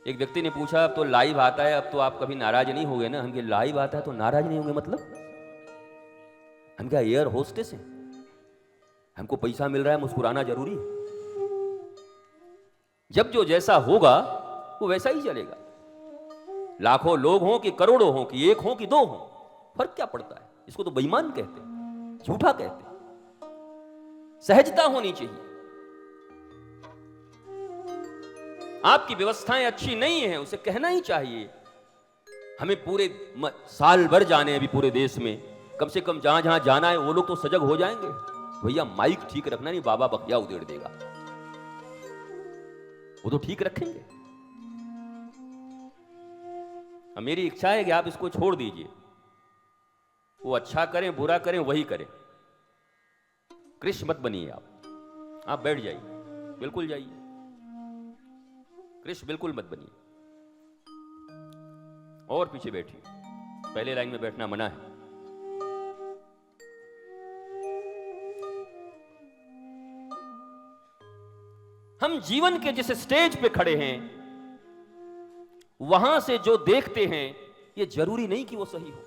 एक व्यक्ति ने पूछा, अब तो लाइव आता है, अब तो आप कभी नाराज नहीं होगे ना? हम कहे लाइव आता है तो नाराज नहीं होंगे मतलब? हम क्या एयर होस्टेस हैं? हमको पैसा मिल रहा है, मुस्कुराना जरूरी है? जब जो जैसा होगा वो वैसा ही चलेगा। लाखों लोग हों कि करोड़ों हों कि एक हों कि दो हों, फर्क क्या पड़ता है? इसको तो बेईमान कहते हैं, झूठा कहते हैं। सहजता होनी चाहिए। आपकी व्यवस्थाएं अच्छी नहीं है, उसे कहना ही चाहिए। हमें पूरे साल भर जाने अभी पूरे देश में, कम से कम जहां जहां जाना है वो लोग तो सजग हो जाएंगे। भैया माइक ठीक रखना, नहीं बाबा बकिया उधेड़ देगा। वो तो ठीक रखेंगे। अब मेरी इच्छा है कि आप इसको छोड़ दीजिए। वो अच्छा करें बुरा करें वही करें, कृष्ण मत बनिए। आप बैठ जाइए, बिल्कुल जाइए, कृष्ण बिल्कुल मत बनिए। और पीछे बैठिए, पहले लाइन में बैठना मना है। हम जीवन के जिस स्टेज पे खड़े हैं, वहां से जो देखते हैं ये जरूरी नहीं कि वो सही हो।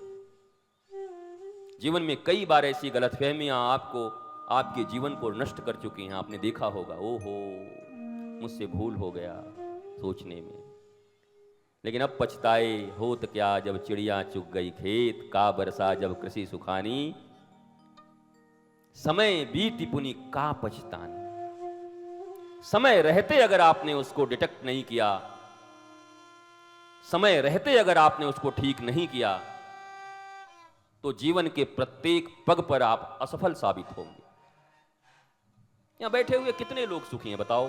जीवन में कई बार ऐसी गलतफहमियां आपके जीवन को नष्ट कर चुकी हैं। आपने देखा होगा, ओहो मुझसे भूल हो गया सोचने में। लेकिन अब पछताए होत क्या, जब चिड़िया चुग गई खेत, का बरसा जब कृषि सुखानी, समय बीती पुनि का पछतानी। समय रहते अगर आपने उसको डिटेक्ट नहीं किया, समय रहते अगर आपने उसको ठीक नहीं किया, तो जीवन के प्रत्येक पग पर आप असफल साबित होंगे। यहां बैठे हुए कितने लोग सुखी हैं बताओ?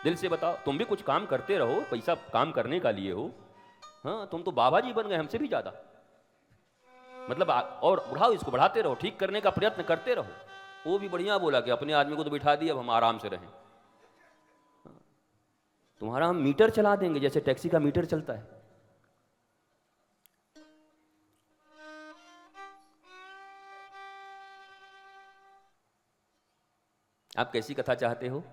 दिल से बताओ। तुम भी कुछ काम करते रहो, पैसा काम करने का लिए हो। हाँ, तुम तो बाबा जी बन गए हमसे भी ज्यादा। मतलब और बढ़ाओ, इसको बढ़ाते रहो, ठीक करने का प्रयत्न करते रहो। वो भी बढ़िया बोला कि अपने आदमी को तो बिठा दिया, अब हम आराम से रहें। तुम्हारा हम मीटर चला देंगे जैसे टैक्सी का मीटर चलता है। आप कैसी कथा चाहते हो?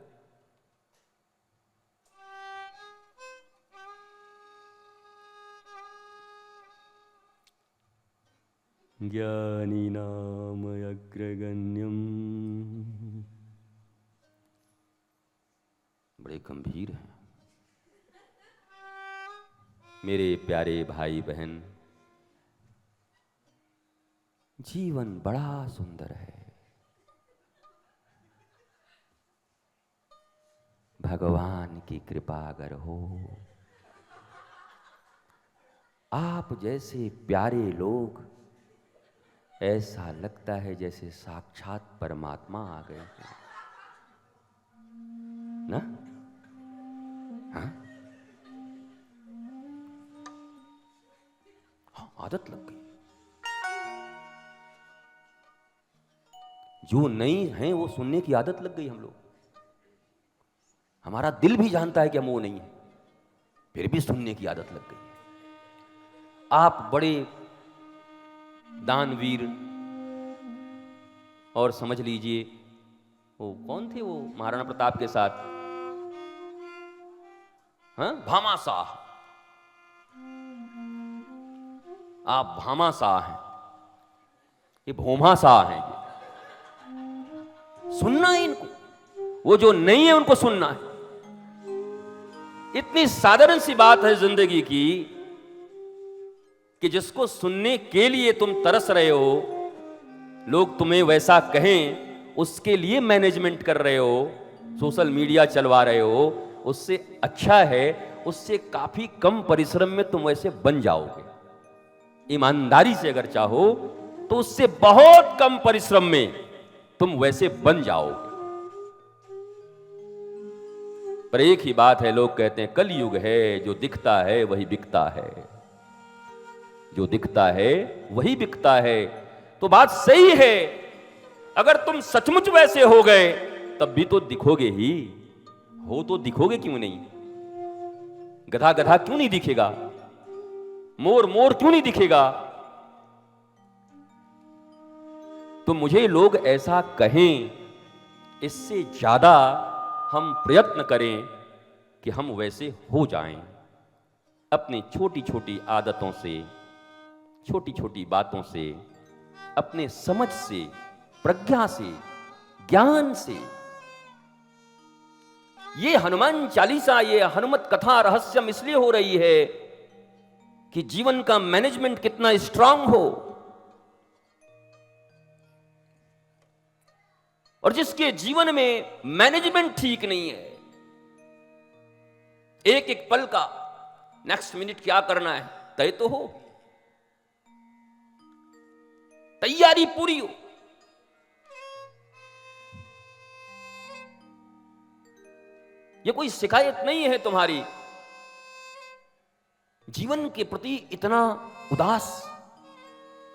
ज्ञानी नाम अग्रगण्यम, बड़े गंभीर हैं मेरे प्यारे भाई बहन। जीवन बड़ा सुंदर है, भगवान की कृपा अगर हो, आप जैसे प्यारे लोग, ऐसा लगता है जैसे साक्षात परमात्मा आ गए हैं ना? हाँ? आदत लग गई। जो नहीं है वो सुनने की आदत लग गई हम लोग। हमारा दिल भी जानता है कि हम वो नहीं है, फिर भी सुनने की आदत लग गई है। आप बड़े दानवीर, और समझ लीजिए वो कौन थे, वो महाराणा प्रताप के साथ, हाँ, भामाशाह। आप भामाशाह हैं, ये भोमाशाह हैं। ये सुनना है इनको, वो जो नहीं है उनको सुनना है। इतनी साधारण सी बात है जिंदगी की कि जिसको सुनने के लिए तुम तरस रहे हो, लोग तुम्हें वैसा कहें उसके लिए मैनेजमेंट कर रहे हो, सोशल मीडिया चलवा रहे हो, उससे अच्छा है उससे काफी कम परिश्रम में तुम वैसे बन जाओगे। ईमानदारी से अगर चाहो तो उससे बहुत कम परिश्रम में तुम वैसे बन जाओगे। पर एक ही बात है, लोग कहते हैं कलयुग है, जो दिखता है वही बिकता है, जो दिखता है वही बिकता है। तो बात सही है, अगर तुम सचमुच वैसे हो गए तब भी तो दिखोगे ही, हो तो दिखोगे क्यों नहीं? गधा गधा क्यों नहीं दिखेगा? मोर मोर क्यों नहीं दिखेगा? तो मुझे लोग ऐसा कहें, इससे ज्यादा हम प्रयत्न करें कि हम वैसे हो जाएं, अपनी छोटी छोटी आदतों से, छोटी छोटी बातों से, अपने समझ से, प्रज्ञा से, ज्ञान से। ये हनुमान चालीसा, ये हनुमत कथा रहस्यम इसलिए हो रही है कि जीवन का मैनेजमेंट कितना स्ट्रांग हो। और जिसके जीवन में मैनेजमेंट ठीक नहीं है, एक एक पल का नेक्स्ट मिनट क्या करना है तय तो हो, तैयारी पूरी हो। ये कोई शिकायत नहीं है तुम्हारी, जीवन के प्रति इतना उदास,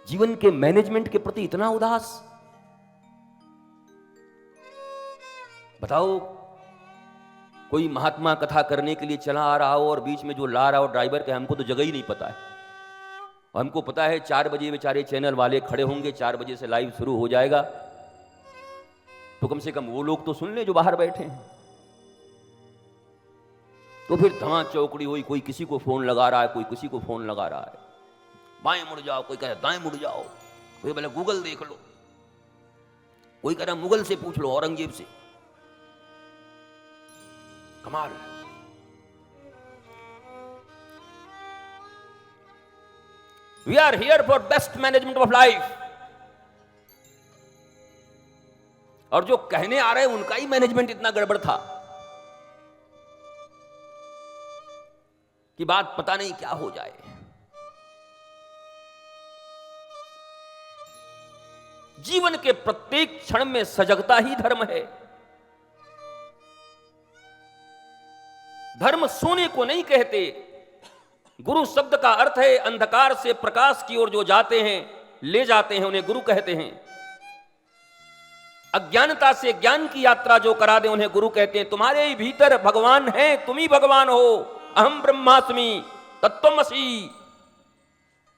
जीवन के मैनेजमेंट के प्रति इतना उदास। बताओ, कोई महात्मा कथा करने के लिए चला आ रहा हो और बीच में जो ला रहा हो ड्राइवर के, हमको तो जगह ही नहीं पता है। और हमको पता है 4 बजे बेचारे चैनल वाले खड़े होंगे, 4 बजे से लाइव शुरू हो जाएगा, तो कम से कम वो लोग तो सुन ले जो बाहर बैठे हैं। तो फिर धां चौकड़ी हुई, कोई किसी को फोन लगा रहा है, कोई किसी को फोन लगा रहा है, बाएं मुड़ जाओ, कोई कह रहा दाएं मुड़ जाओ, कोई बोले गूगल देख लो, कोई कह रहा मुगल से पूछ लो, औरंगजेब से। कमाल। We are here for best management of life. और जो कहने आ रहे हैं उनका ही मैनेजमेंट इतना गड़बड़ था कि बात पता नहीं क्या हो जाए। जीवन के प्रत्येक क्षण में सजगता ही धर्म है। धर्म सोने को नहीं कहते। गुरु शब्द का अर्थ है अंधकार से प्रकाश की ओर जो जाते हैं, ले जाते हैं, उन्हें गुरु कहते हैं। अज्ञानता से ज्ञान की यात्रा जो करा दे उन्हें गुरु कहते हैं। तुम्हारे ही भीतर भगवान है, तुम ही भगवान हो। अहम ब्रह्मास्मि तत्त्वमसि।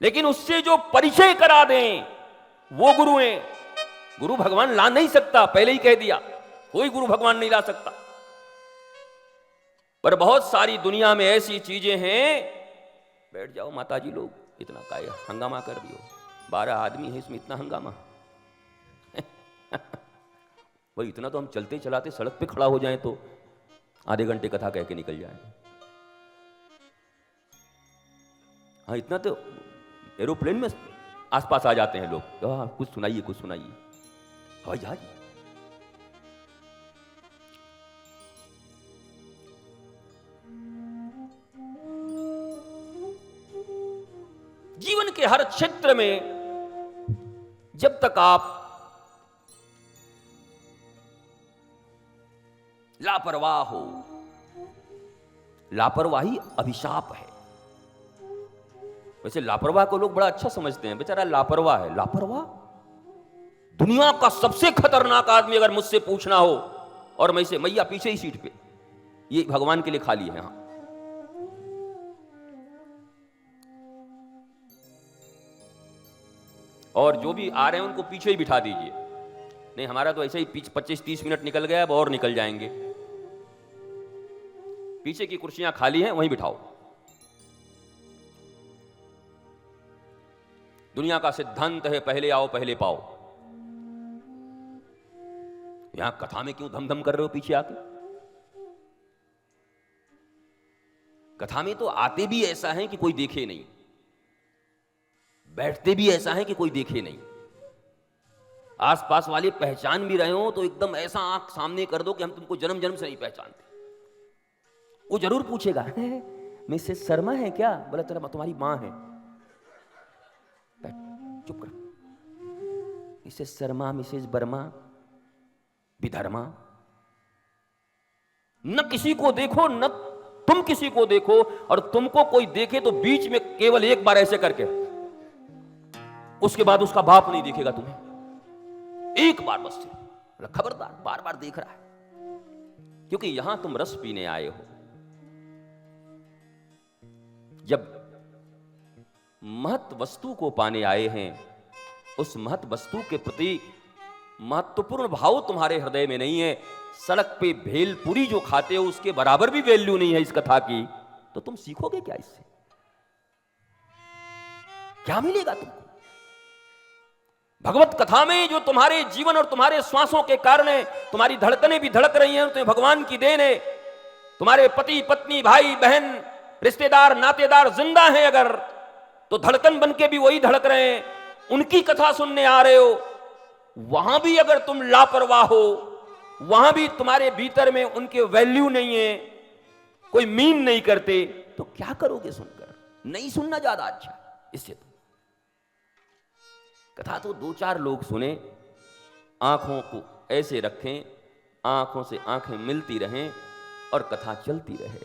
लेकिन उससे जो परिचय करा दें वो गुरु हैं। गुरु भगवान ला नहीं सकता, पहले ही कह दिया, कोई गुरु भगवान नहीं ला सकता। पर बहुत सारी दुनिया में ऐसी चीजें हैं। बैठ जाओ माताजी लोग, इतना काय हंगामा कर दियो, 12 आदमी है इसमें, इतना हंगामा। भाई इतना तो हम चलते चलाते सड़क पे खड़ा हो जाएं तो आधे घंटे कथा कह के निकल जाए। हाँ, इतना तो एरोप्लेन में आसपास आ जाते हैं लोग, हाँ कुछ सुनाइए, कुछ सुनाइए। हवाई जहाज। जीवन के हर क्षेत्र में जब तक आप लापरवाह हो, लापरवाही अभिशाप है। वैसे लापरवाह को लोग बड़ा अच्छा समझते हैं, बेचारा लापरवाह है। लापरवाह दुनिया का सबसे खतरनाक आदमी अगर मुझसे पूछना हो, और मैं इसे मैया पीछे ही सीट पे, ये भगवान के लिए खाली है। हाँ, और जो भी आ रहे हैं उनको पीछे ही बिठा दीजिए। नहीं, हमारा तो ऐसे ही 25-30 मिनट निकल गया, अब और निकल जाएंगे। पीछे की कुर्सियां खाली हैं, वहीं बिठाओ। दुनिया का सिद्धांत है पहले आओ पहले पाओ। यहां कथा में क्यों धम धम कर रहे हो पीछे आके? कथा में तो आते भी ऐसा है कि कोई देखे नहीं, बैठते भी ऐसा है कि कोई देखे नहीं। आसपास वाले पहचान भी रहे हो तो एकदम ऐसा आंख सामने कर दो कि हम तुमको जन्म जन्म से नहीं पहचानते। वो जरूर पूछेगा, मिसेस शर्मा है क्या? बोला तेरा तुम्हारी मां है। चुप कर। मिसेस शर्मा, मिसेस वर्मा, विधर्मा। न किसी को देखो, न तुम किसी को देखो, और तुमको कोई देखे तो बीच में केवल एक बार ऐसे करके, उसके बाद उसका बाप नहीं देखेगा तुम्हें। एक बार बस, खबरदार, बार बार देख रहा है। क्योंकि यहां तुम रस पीने आए हो। जब महत वस्तु को पाने आए हैं, उस महत वस्तु के प्रति महत्वपूर्ण भाव तुम्हारे हृदय में नहीं है, सड़क पे भेलपुरी जो खाते हो उसके बराबर भी वैल्यू नहीं है इस कथा की, तो तुम सीखोगे क्या इससे? क्या मिलेगा तुमको? भगवत कथा में जो तुम्हारे जीवन और तुम्हारे श्वासों के कारण है, तुम्हारी धड़कनें भी धड़क रही हैं, तुम्हें भगवान की देन है। तुम्हारे पति पत्नी भाई बहन रिश्तेदार नातेदार जिंदा हैं अगर, तो धड़कन बन के भी वही धड़क रहे हैं, उनकी कथा सुनने आ रहे हो। वहां भी अगर तुम लापरवाह हो, वहां भी तुम्हारे भीतर में उनके वैल्यू नहीं है, कोई मीन नहीं करते, तो क्या करोगे सुनकर? नहीं सुनना ज्यादा अच्छा। इससे तो कथा तो 2-4 लोग सुने, आंखों को ऐसे रखें, आंखों से आंखें मिलती रहें और कथा चलती रहे।